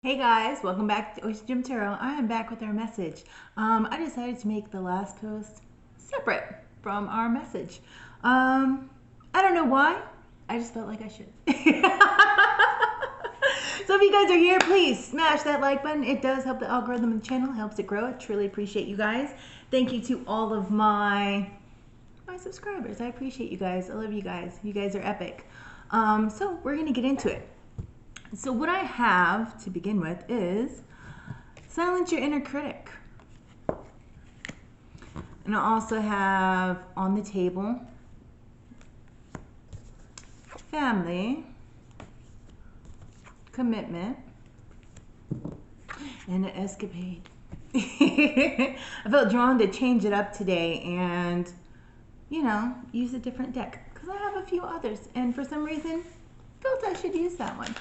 Hey guys, welcome back to OceanGemTaro. I am back with our message. I decided to make the last post separate from our message. I don't know why. I just felt like I should. So if you guys are here, please smash that like button. It does help the algorithm of the channel, helps it grow. I truly appreciate you guys. Thank you to all of my subscribers. I appreciate you guys. I love you guys. You guys are epic. So we're gonna get into it. So what I have to begin with is silence your inner critic. And I also have on the table family, commitment, and an escapade. I felt drawn to change it up today and, use a different deck because I have a few others and for some reason felt I should use that one.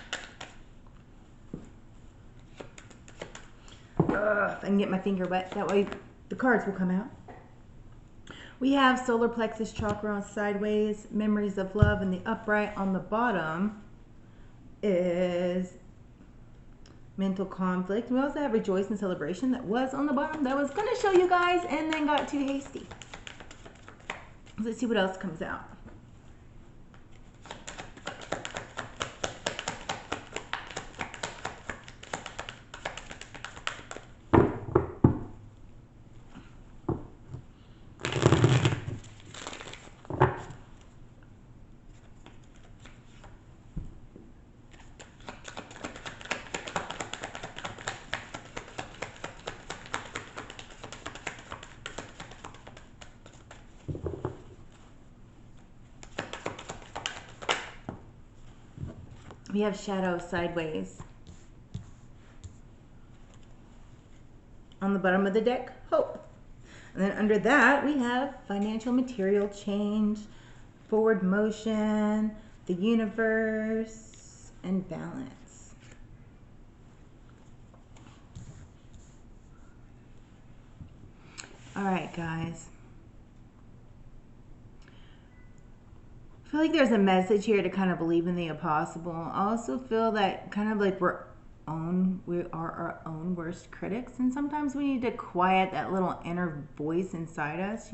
If I can get my finger wet, that way the cards will come out. We have solar plexus chakra on sideways, memories of love, and the upright on the bottom is mental conflict. We also have rejoice and celebration that was on the bottom that I was going to show you guys and then got too hasty. Let's see what else comes out. We have shadow sideways. On the bottom of the deck, hope. And then under that, we have financial material change, forward motion, the universe, and balance. All right, guys. I feel like there's a message here to kind of believe in the impossible. I also feel that kind of like we are our own worst critics, and sometimes we need to quiet that little inner voice inside us,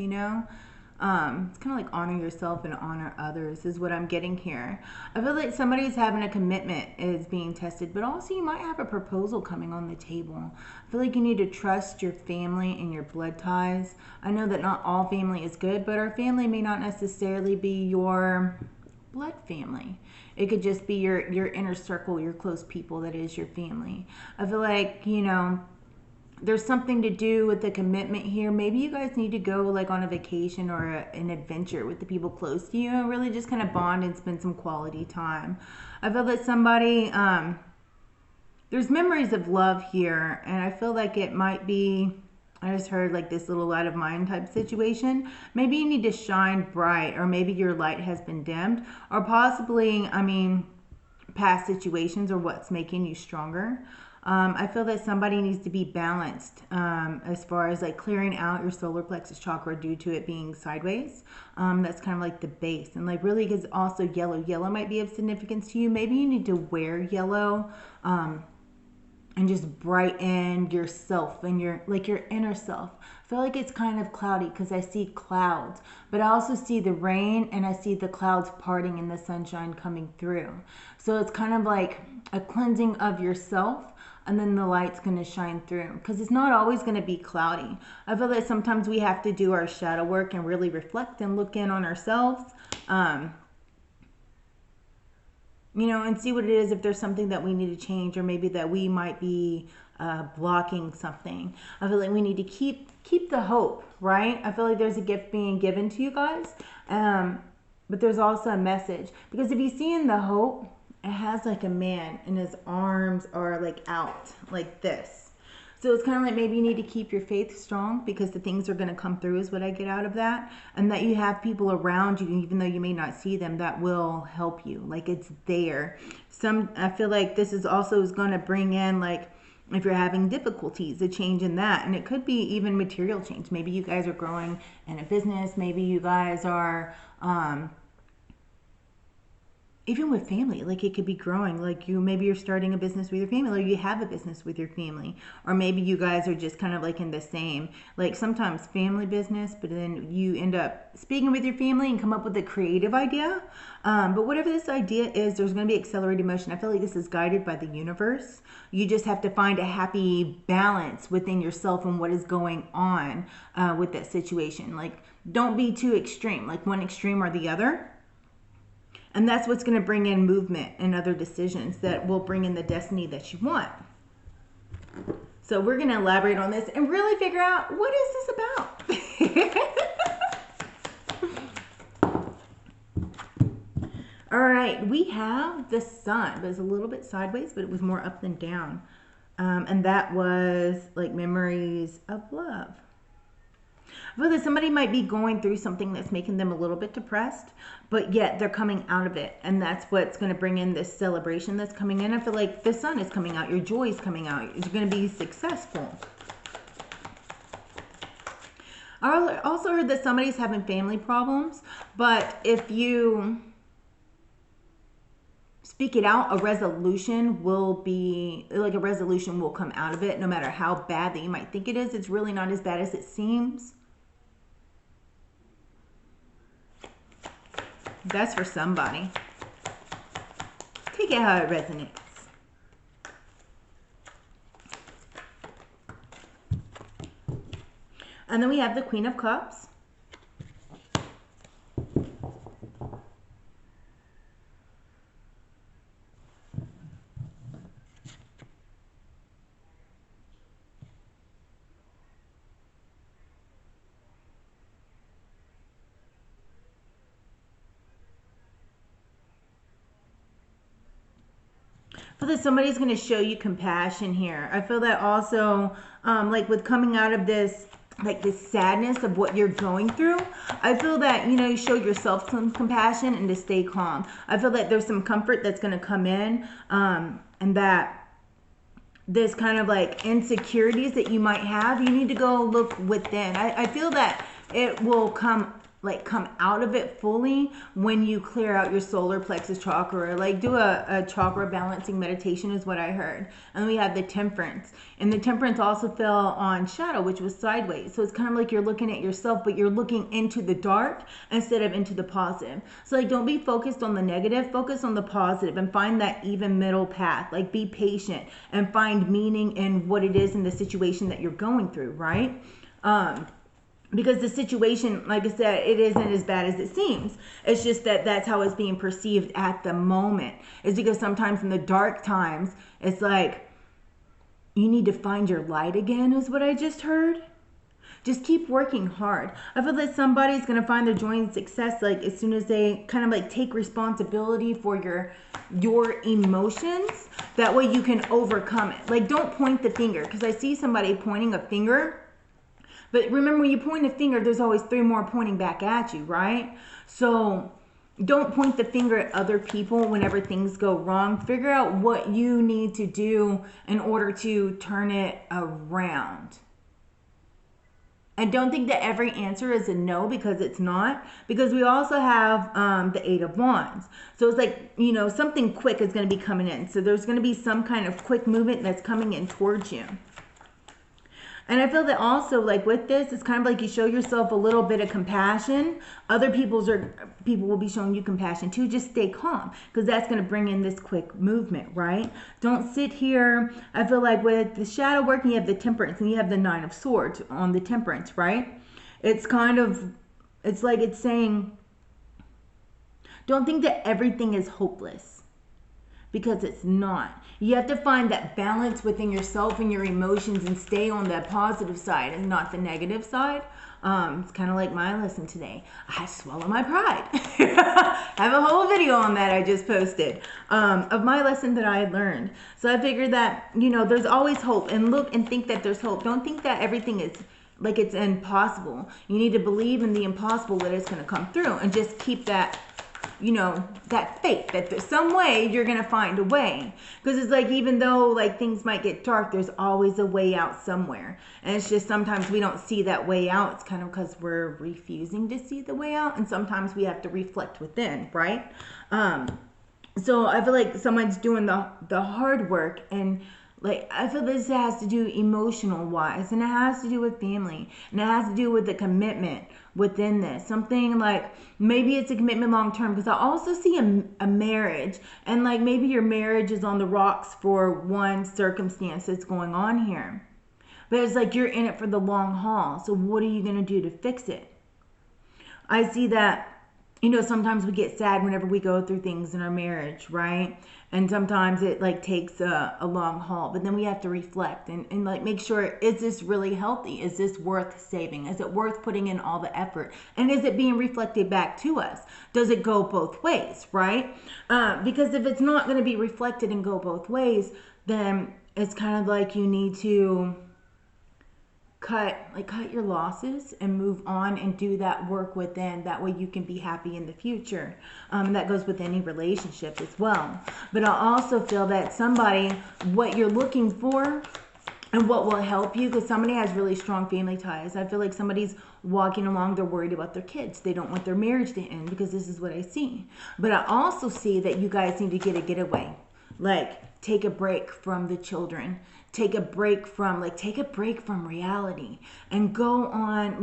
it's kind of like honor yourself and honor others is what I'm getting here. I feel like somebody's having a commitment is being tested, but also you might have a proposal coming on the table. I feel like you need to trust your family and your blood ties. I know that not all family is good, but our family may not necessarily be your blood family. It could just be your inner circle, your close people that is your family. I feel like, there's something to do with the commitment here. Maybe you guys need to go like on a vacation or an adventure with the people close to you and really just kind of bond and spend some quality time. I feel that somebody, there's memories of love here, and I feel like it might be, I just heard like this little light of mine type situation. Maybe you need to shine bright, or maybe your light has been dimmed, or possibly, past situations or what's making you stronger. I feel that somebody needs to be balanced as far as like clearing out your solar plexus chakra due to it being sideways. That's kind of like the base, and like really is also yellow. Yellow might be of significance to you. Maybe you need to wear yellow and just brighten yourself and your inner self. I feel like it's kind of cloudy because I see clouds, but I also see the rain and I see the clouds parting and the sunshine coming through. So it's kind of like a cleansing of yourself, and then the light's going to shine through because it's not always going to be cloudy. I feel that sometimes we have to do our shadow work and really reflect and look in on ourselves. And see what it is, if there's something that we need to change, or maybe that we might be blocking something. I feel like we need to keep the hope, right? I feel like there's a gift being given to you guys, but there's also a message, because if you see in the hope, it has like a man and his arms are like out like this. So it's kind of like maybe you need to keep your faith strong, because the things are going to come through is what I get out of that. And that you have people around you, even though you may not see them, that will help you. Like it's there. I feel like this is going to bring in, like, if you're having difficulties, a change in that. And it could be even material change. Maybe you guys are growing in a business. Maybe you guys are even with family, like it could be growing, like maybe you're starting a business with your family, or you have a business with your family, or maybe you guys are just kind of like in the same, like sometimes family business, but then you end up speaking with your family and come up with a creative idea. But whatever this idea is, there's going to be accelerated motion. I feel like this is guided by the universe. You just have to find a happy balance within yourself and what is going on with that situation. Like, don't be too extreme, like one extreme or the other. And that's what's going to bring in movement and other decisions that will bring in the destiny that you want. So we're going to elaborate on this and really figure out, what is this about? All right, we have the sun, but it's a little bit sideways, but it was more up than down. And that was like memories of love. I feel that somebody might be going through something that's making them a little bit depressed, but yet they're coming out of it. And that's what's going to bring in this celebration that's coming in. I feel like the sun is coming out. Your joy is coming out. You're going to be successful. I also heard that somebody's having family problems, but if you speak it out, a resolution will be, like a resolution will come out of it, no matter how bad that you might think it is. It's really not as bad as it seems. That's for somebody. Take it how it resonates. And then we have the Queen of Cups. I feel that somebody's going to show you compassion here. I feel that also, like with coming out of this, like this sadness of what you're going through, I feel that, you show yourself some compassion and to stay calm. I feel that there's some comfort that's going to come in, and that this kind of like insecurities that you might have, you need to go look within. I feel that it will come out of it fully when you clear out your solar plexus chakra, or like do a chakra balancing meditation is what I heard. And we have the temperance, and the temperance also fell on shadow, which was sideways. So it's kind of like you're looking at yourself, but you're looking into the dark instead of into the positive. So like, don't be focused on the negative, focus on the positive and find that even middle path. Like, be patient and find meaning in what it is in the situation that you're going through, right? Because the situation, like I said, it isn't as bad as it seems. It's just that that's how it's being perceived at the moment. It's because sometimes in the dark times, it's like, you need to find your light again, is what I just heard. Just keep working hard. I feel that somebody's going to find their joy and success, like as soon as they kind of like take responsibility for your emotions. That way you can overcome it. Like, don't point the finger, because I see somebody pointing a finger. But remember, when you point a finger, there's always 3 more pointing back at you, right? So don't point the finger at other people whenever things go wrong. Figure out what you need to do in order to turn it around. And don't think that every answer is a no, because it's not. Because we also have the 8 of Wands. So it's like, something quick is going to be coming in. So there's going to be some kind of quick movement that's coming in towards you. And I feel that also, like with this, it's kind of like you show yourself a little bit of compassion. Other people will be showing you compassion too. Just stay calm, because that's going to bring in this quick movement, right? Don't sit here. I feel like with the shadow work, you have the temperance and you have the 9 of Swords on the temperance, right? It's like it's saying, don't think that everything is hopeless, because it's not. You have to find that balance within yourself and your emotions and stay on the positive side and not the negative side. It's kind of like my lesson today. I swallow my pride. I have a whole video on that I just posted of my lesson that I learned. So I figured that, there's always hope, and look and think that there's hope. Don't think that everything is like it's impossible. You need to believe in the impossible, that it's going to come through, and just keep that, that faith that there's some way you're going to find a way. Because it's like, even though like things might get dark, there's always a way out somewhere. And it's just sometimes we don't see that way out. It's kind of because we're refusing to see the way out. And sometimes we have to reflect within, right? So I feel like someone's doing the hard work, and like I feel this has to do emotional wise, and it has to do with family, and it has to do with the commitment within this. Something like maybe it's a commitment long term, because I also see a marriage, and like maybe your marriage is on the rocks for one circumstance that's going on here. But it's like you're in it for the long haul. So what are you going to do to fix it? I see that, sometimes we get sad whenever we go through things in our marriage, right? And sometimes it like takes a long haul, but then we have to reflect and like make sure, is this really healthy? Is this worth saving? Is it worth putting in all the effort? And is it being reflected back to us? Does it go both ways, right? Because if it's not going to be reflected and go both ways, then it's kind of like you need to cut your losses and move on and do that work within. That way you can be happy in the future. And that goes with any relationship as well. But I also feel that somebody, what you're looking for and what will help you, because somebody has really strong family ties. I feel like somebody's walking along, they're worried about their kids. They don't want their marriage to end, because this is what I see. But I also see that you guys need to get a getaway. Like, take a break from the children. Take a break from reality, and go on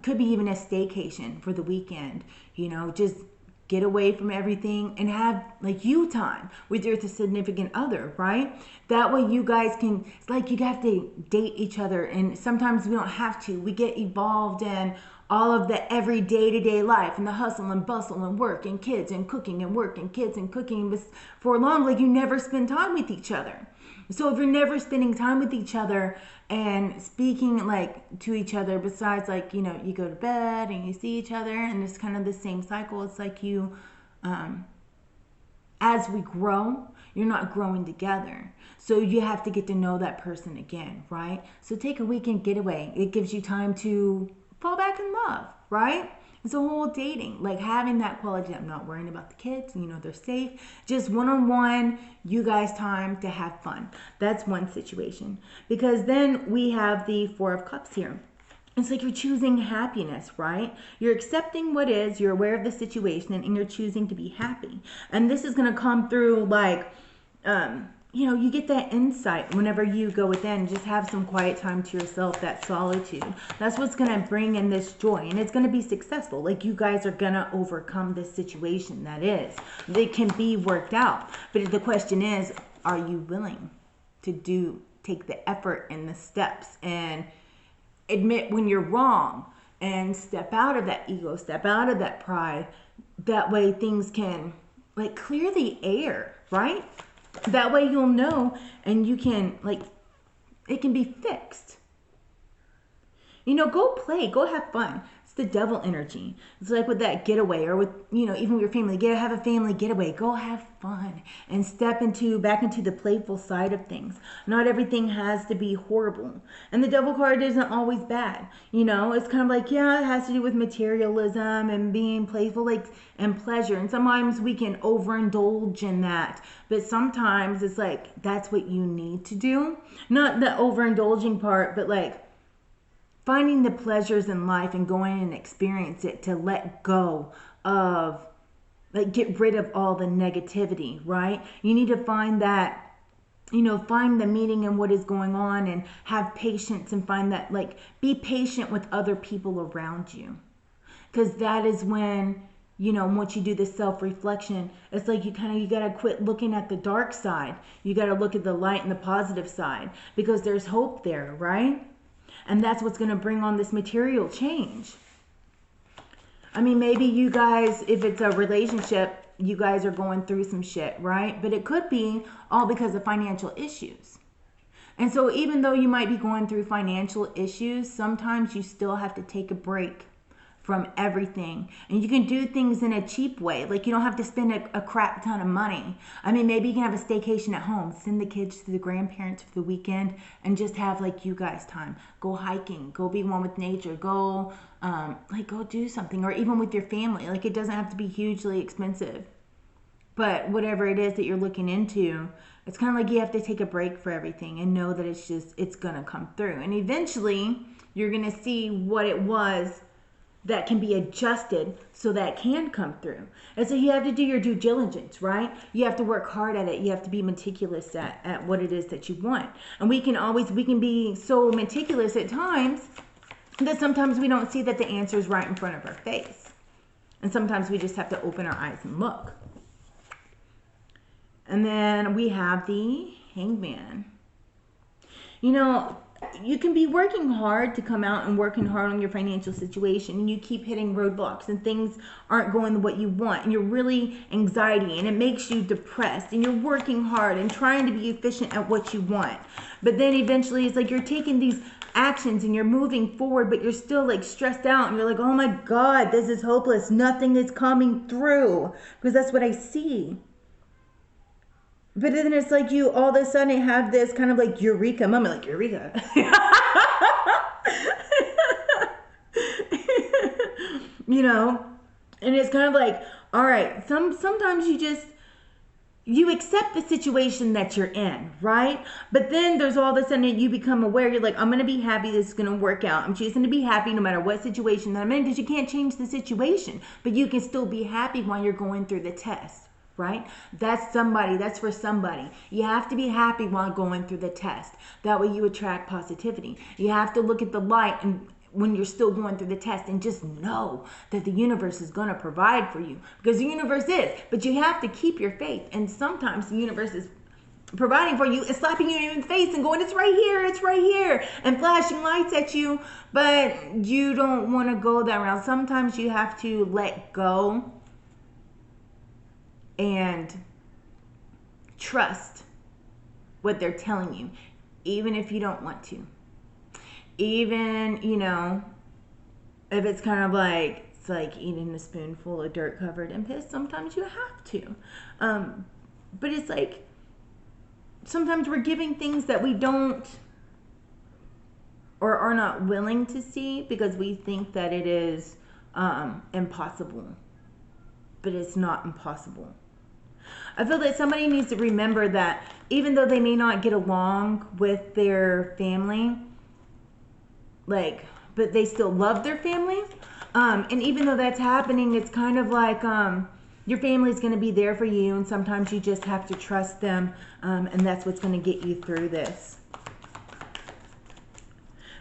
could be even a staycation for the weekend. Just get away from everything and have like you time with your significant other, right? That way you guys can, it's like you have to date each other, and sometimes we don't have to. We get evolved in all of the every day-to-day life and the hustle and bustle and work and kids and cooking and work and kids and cooking. But for long, like, you never spend time with each other. So if you're never spending time with each other and speaking like to each other, besides like, you go to bed and you see each other and it's kind of the same cycle. It's like as we grow, you're not growing together. So you have to get to know that person again, right? So take a weekend getaway. It gives you time to fall back in love, right? It's a whole dating, like having that quality. I'm not worrying about the kids, they're safe. Just one-on-one, you guys time to have fun. That's one situation. Because then we have the Four of Cups here. It's like you're choosing happiness, right? You're accepting what is, you're aware of the situation, and you're choosing to be happy. And this is going to come through like, you get that insight whenever you go within. Just have some quiet time to yourself, that solitude. That's what's going to bring in this joy, and it's going to be successful. Like, you guys are going to overcome this situation that can be worked out. But the question is, are you willing to take the effort and the steps and admit when you're wrong and step out of that ego, step out of that pride? That way things can like clear the air, right? That way you'll know, and you can it can be fixed. Go play, go have fun. It's the devil energy. It's like with that getaway, or with, even with your family, have a family getaway, go have fun and step back into the playful side of things. Not everything has to be horrible. And the devil card isn't always bad. It's kind of like, yeah, it has to do with materialism and being playful, and pleasure. And sometimes we can overindulge in that. But sometimes it's like, that's what you need to do. Not the overindulging part, but finding the pleasures in life and going and experience it, to let go of, get rid of all the negativity, right? You need to find that, find the meaning in what is going on, and have patience, and find that, be patient with other people around you. Because that is when, once you do this self-reflection, it's like you got to quit looking at the dark side. You got to look at the light and the positive side, because there's hope there, right? And that's what's going to bring on this material change. I mean, maybe you guys, if it's a relationship, you guys are going through some shit, right? But it could be all because of financial issues. And so even though you might be going through financial issues, sometimes you still have to take a break from everything. And you can do things in a cheap way. Like, you don't have to spend a crap ton of money. I mean, maybe you can have a staycation at home, send the kids to the grandparents for the weekend, and just have you guys time. Go hiking, go be one with nature, go go do something. Or even with your family. It doesn't have to be hugely expensive. But whatever it is that you're looking into, it's kind of like you have to take a break for everything and know that it's going to come through. And eventually you're going to see what it was that can be adjusted so that can come through. And so you have to do your due diligence, right? You have to work hard at it. You have to be meticulous at what it is that you want. And we can be so meticulous at times that sometimes we don't see that the answer is right in front of our face. And sometimes we just have to open our eyes and look. And then we have the Hangman. You know, you can be working hard to come out and working hard on your financial situation, and you keep hitting roadblocks and things aren't going the way you want, and you're really anxiety and it makes you depressed, and you're working hard and trying to be efficient at what you want. But then eventually it's like you're taking these actions and you're moving forward, but you're still like stressed out and you're like, oh my God, this is hopeless. Nothing is coming through, because that's what I see. But then it's like you all of a sudden have this kind of like eureka moment, like eureka. You know? And it's kind of like, all right, sometimes you accept the situation that you're in, right? But then there's all of a sudden you become aware, you're like, I'm going to be happy, this is going to work out. I'm choosing to be happy no matter what situation that I'm in, because you can't change the situation, but you can still be happy while you're going through the test. Right? That's for somebody. You have to be happy while going through the test. That way you attract positivity. You have to look at the light and when you're still going through the test, and just know that the universe is going to provide for you, because the universe is, but you have to keep your faith. And sometimes the universe is providing for you and slapping you in the face and going, it's right here, and flashing lights at you, but you don't want to go that route. Sometimes you have to let go and trust what they're telling you, even if you don't want to. Even, you know, if it's kind of like, it's like eating a spoonful of dirt covered in piss, sometimes you have to. But it's like, sometimes we're giving things that we don't or are not willing to see because we think that it is impossible. But it's not impossible. I feel that somebody needs to remember that even though they may not get along with their family, like, but they still love their family. And even though that's happening, it's kind of like your family's going to be there for you, and sometimes you just have to trust them, and that's what's going to get you through this.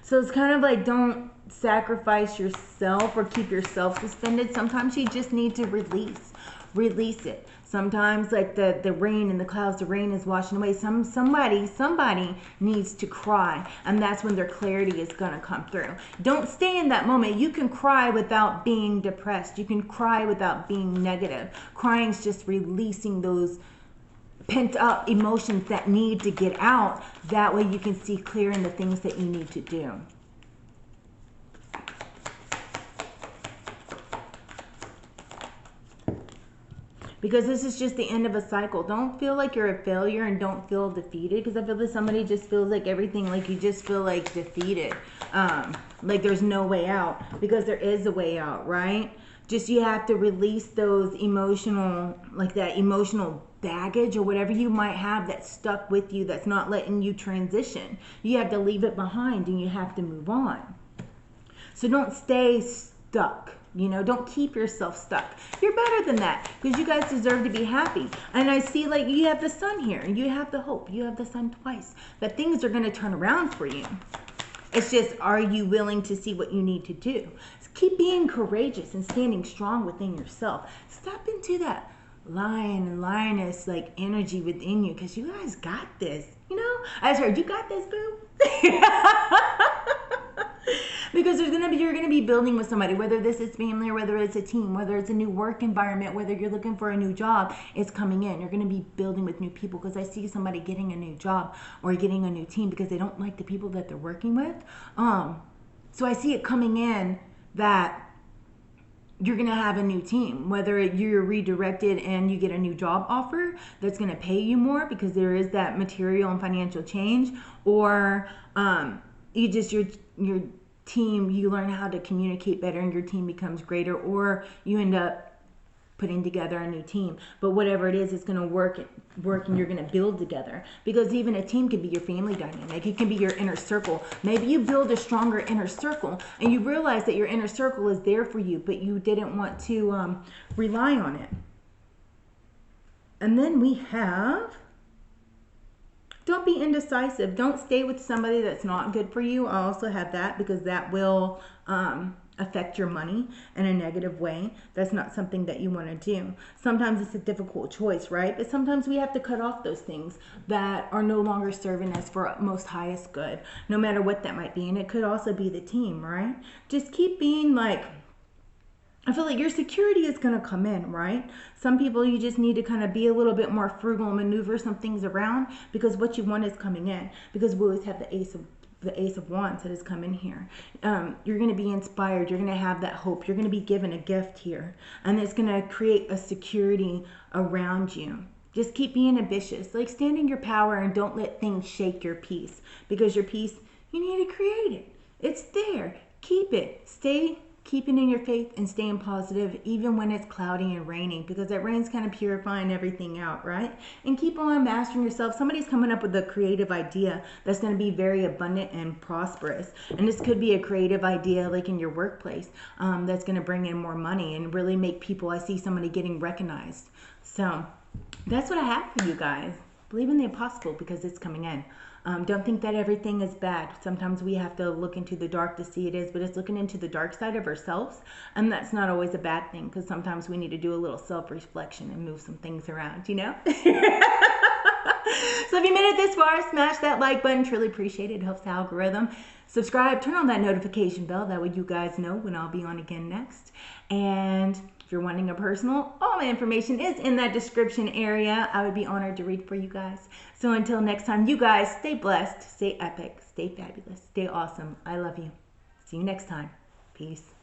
So it's kind of like, don't sacrifice yourself or keep yourself suspended. Sometimes you just need to release it. Sometimes like the rain and the clouds, the rain is washing away. Somebody needs to cry, and that's when their clarity is going to come through. Don't stay in that moment. You can cry without being depressed. You can cry without being negative. Crying is just releasing those pent up emotions that need to get out. That way you can see clear in the things that you need to do. Because this is just the end of a cycle. Don't feel like you're a failure, and don't feel defeated, because I feel that somebody just feels like everything, like you just feel like defeated. Like there's no way out, because there is a way out, right? Just you have to release those emotional, like that emotional baggage or whatever you might have that's stuck with you, that's not letting you transition. You have to leave it behind, and you have to move on. So don't stay stuck. You know, don't keep yourself stuck. You're better than that, because you guys deserve to be happy. And I see, like, you have the sun here, and you have the hope. You have the sun twice. That things are going to turn around for you. It's just, are you willing to see what you need to do? Keep being courageous and standing strong within yourself. Step into that lion and lioness, like, energy within you, because you guys got this. You know, I just heard, you got this, boo. Because you're gonna be building with somebody, whether this is family or whether it's a team, whether it's a new work environment, whether you're looking for a new job, it's coming in. You're gonna be building with new people, because I see somebody getting a new job or getting a new team because they don't like the people that they're working with. So I see it coming in that you're gonna have a new team, whether you're redirected and you get a new job offer that's gonna pay you more because there is that material and financial change, or your team, you learn how to communicate better and your team becomes greater, or you end up putting together a new team. But whatever it is, it's going to work and you're going to build together. Because even a team can be your family dynamic. It can be your inner circle. Maybe you build a stronger inner circle and you realize that your inner circle is there for you, but you didn't want to rely on it. And then we have, don't be indecisive. Don't stay with somebody that's not good for you. I also have that because that will affect your money in a negative way. That's not something that you want to do. Sometimes it's a difficult choice, right? But sometimes we have to cut off those things that are no longer serving us for most highest good, no matter what that might be. And it could also be the team, right? Just keep being like, I feel like your security is going to come in, right? Some people, you just need to kind of be a little bit more frugal and maneuver some things around because what you want is coming in. Because we always have the Ace of Wands that has come in here. You're going to be inspired. You're going to have that hope. You're going to be given a gift here. And it's going to create a security around you. Just keep being ambitious. Like, stand in your power and don't let things shake your peace. Because your peace, you need to create it. It's there. Keep it. Stay keeping in your faith and staying positive even when it's cloudy and raining, because that rain's kind of purifying everything out, right? And keep on mastering yourself. Somebody's coming up with a creative idea that's going to be very abundant and prosperous. And this could be a creative idea like in your workplace that's going to bring in more money and really make people, I see somebody getting recognized. So that's what I have for you guys. Believe in the impossible because it's coming in. Don't think that everything is bad. Sometimes we have to look into the dark to see it is, but it's looking into the dark side of ourselves. And that's not always a bad thing because sometimes we need to do a little self-reflection and move some things around, you know? So if you made it this far, smash that like button. Truly appreciate it. It helps the algorithm. Subscribe, turn on that notification bell. That way you guys know when I'll be on again next. And if you're wanting a personal, all my information is in that description area. I would be honored to read for you guys. So until next time, you guys stay blessed, stay epic, stay fabulous, stay awesome. I love you. See you next time. Peace.